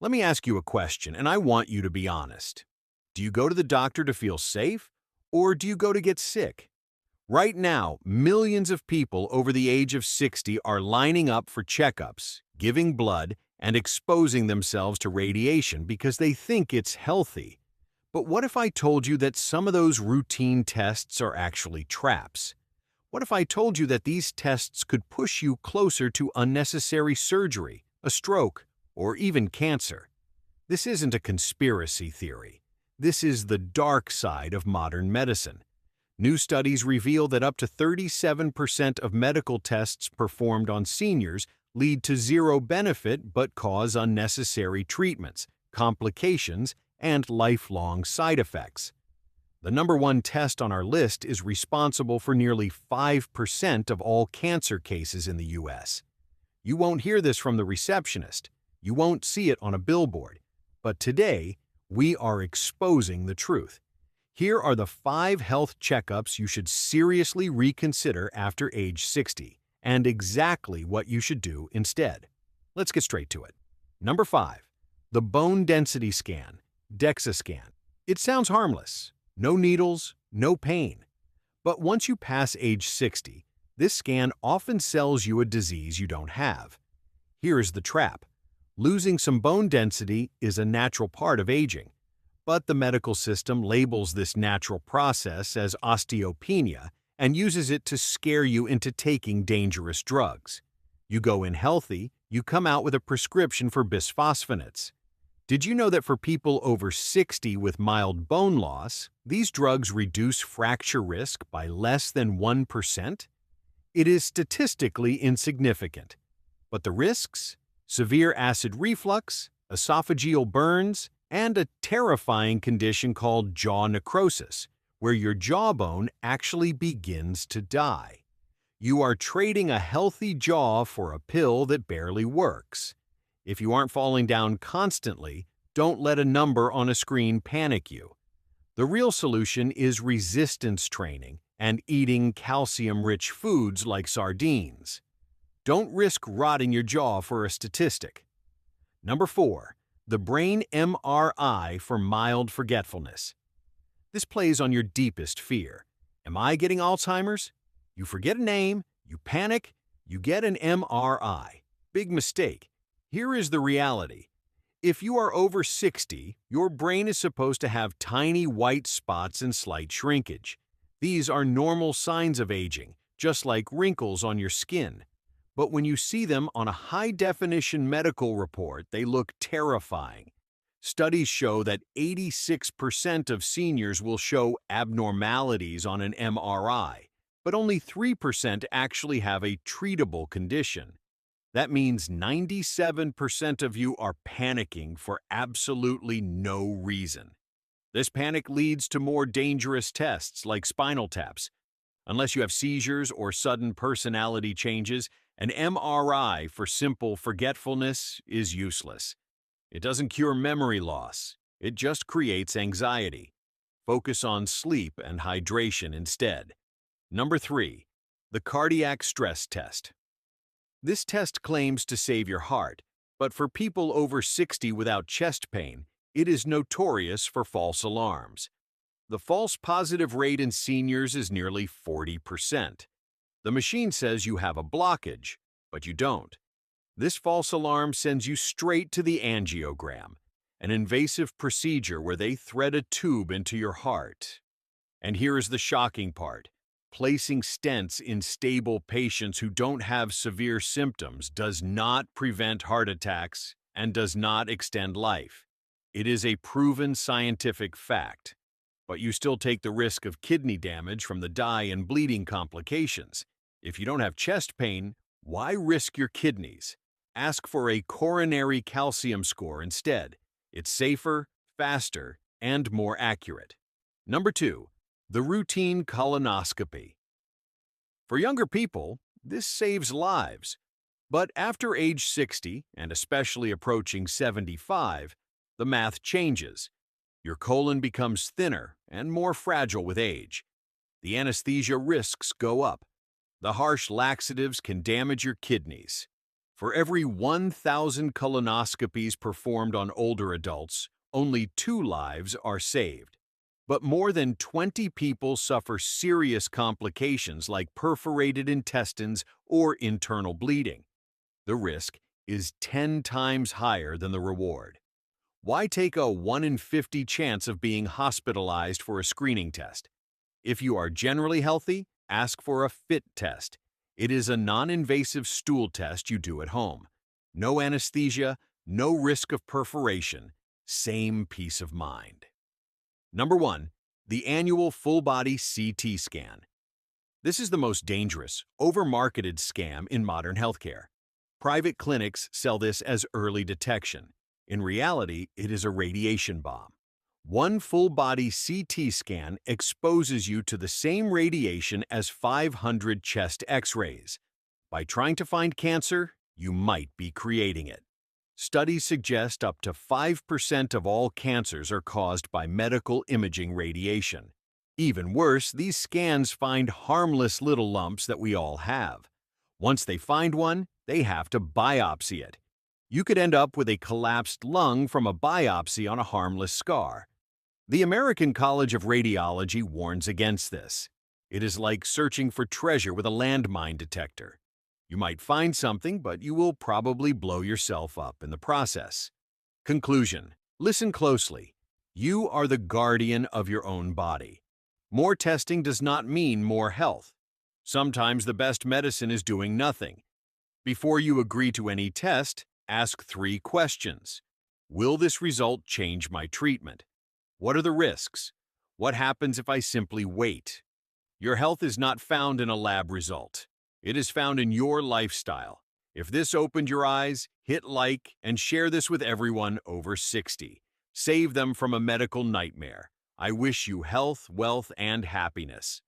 Let me ask you a question, and I want you to be honest. Do you go to the doctor to feel safe, or do you go to get sick? Right now, millions of people over the age of 60 are lining up for checkups, giving blood, and exposing themselves to radiation because they think it's healthy. But what if I told you that some of those routine tests are actually traps? What if I told you that these tests could push you closer to unnecessary surgery, a stroke, or even cancer? This isn't a conspiracy theory. This is the dark side of modern medicine. New studies reveal that up to 37% of medical tests performed on seniors lead to zero benefit but cause unnecessary treatments, complications, and lifelong side effects. The number one test on our list is responsible for nearly 5% of all cancer cases in the U.S. You won't hear this from the receptionist. You won't see it on a billboard. But today, we are exposing the truth. Here are the 5 health checkups you should seriously reconsider after age 60, and exactly what you should do instead. Let's get straight to it. Number 5. The bone density scan, DEXA scan. It sounds harmless. No needles, no pain. But once you pass age 60, this scan often sells you a disease you don't have. Here is the trap. Losing some bone density is a natural part of aging. But the medical system labels this natural process as osteopenia and uses it to scare you into taking dangerous drugs. You go in healthy, you come out with a prescription for bisphosphonates. Did you know that for people over 60 with mild bone loss, these drugs reduce fracture risk by less than 1%? It is statistically insignificant. But the risks? Severe acid reflux, esophageal burns, and a terrifying condition called jaw necrosis, where your jawbone actually begins to die. You are trading a healthy jaw for a pill that barely works. If you aren't falling down constantly, don't let a number on a screen panic you. The real solution is resistance training and eating calcium-rich foods like sardines. Don't risk rotting your jaw for a statistic. Number 4. The brain MRI for mild forgetfulness. This plays on your deepest fear. Am I getting Alzheimer's? You forget a name, you panic, you get an MRI. Big mistake. Here is the reality. If you are over 60, your brain is supposed to have tiny white spots and slight shrinkage. These are normal signs of aging, just like wrinkles on your skin. But when you see them on a high-definition medical report, they look terrifying. Studies show that 86% of seniors will show abnormalities on an MRI, but only 3% actually have a treatable condition. That means 97% of you are panicking for absolutely no reason. This panic leads to more dangerous tests like spinal taps. Unless you have seizures or sudden personality changes, an MRI for simple forgetfulness is useless. It doesn't cure memory loss. It just creates anxiety. Focus on sleep and hydration instead. Number 3. The cardiac stress test. This test claims to save your heart, but for people over 60 without chest pain, it is notorious for false alarms. The false positive rate in seniors is nearly 40%. The machine says you have a blockage, but you don't. This false alarm sends you straight to the angiogram, an invasive procedure where they thread a tube into your heart. And here is the shocking part. Placing stents in stable patients who don't have severe symptoms does not prevent heart attacks and does not extend life. It is a proven scientific fact. But you still take the risk of kidney damage from the dye and bleeding complications. If you don't have chest pain, why risk your kidneys? Ask for a coronary calcium score instead. It's safer, faster, and more accurate. Number 2. The routine colonoscopy. For younger people, this saves lives. But after age 60, and especially approaching 75, the math changes. Your colon becomes thinner and more fragile with age. The anesthesia risks go up. The harsh laxatives can damage your kidneys. For every 1,000 colonoscopies performed on older adults, only 2 lives are saved. But more than 20 people suffer serious complications like perforated intestines or internal bleeding. The risk is 10 times higher than the reward. Why take a 1 in 50 chance of being hospitalized for a screening test? If you are generally healthy, ask for a FIT test. It is a non-invasive stool test you do at home. No anesthesia, no risk of perforation, same peace of mind. Number 1. The annual full-body CT scan. This is the most dangerous, over-marketed scam in modern healthcare. Private clinics sell this as early detection. In reality, it is a radiation bomb. One full-body CT scan exposes you to the same radiation as 500 chest X-rays. By trying to find cancer, you might be creating it. Studies suggest up to 5% of all cancers are caused by medical imaging radiation. Even worse, these scans find harmless little lumps that we all have. Once they find one, they have to biopsy it. You could end up with a collapsed lung from a biopsy on a harmless scar. The American College of Radiology warns against this. It is like searching for treasure with a landmine detector. You might find something, but you will probably blow yourself up in the process. Conclusion: listen closely. You are the guardian of your own body. More testing does not mean more health. Sometimes the best medicine is doing nothing. Before you agree to any test, ask 3 questions. Will this result change my treatment? What are the risks? What happens if I simply wait? Your health is not found in a lab result. It is found in your lifestyle. If this opened your eyes, hit like and share this with everyone over 60. Save them from a medical nightmare. I wish you health, wealth, and happiness.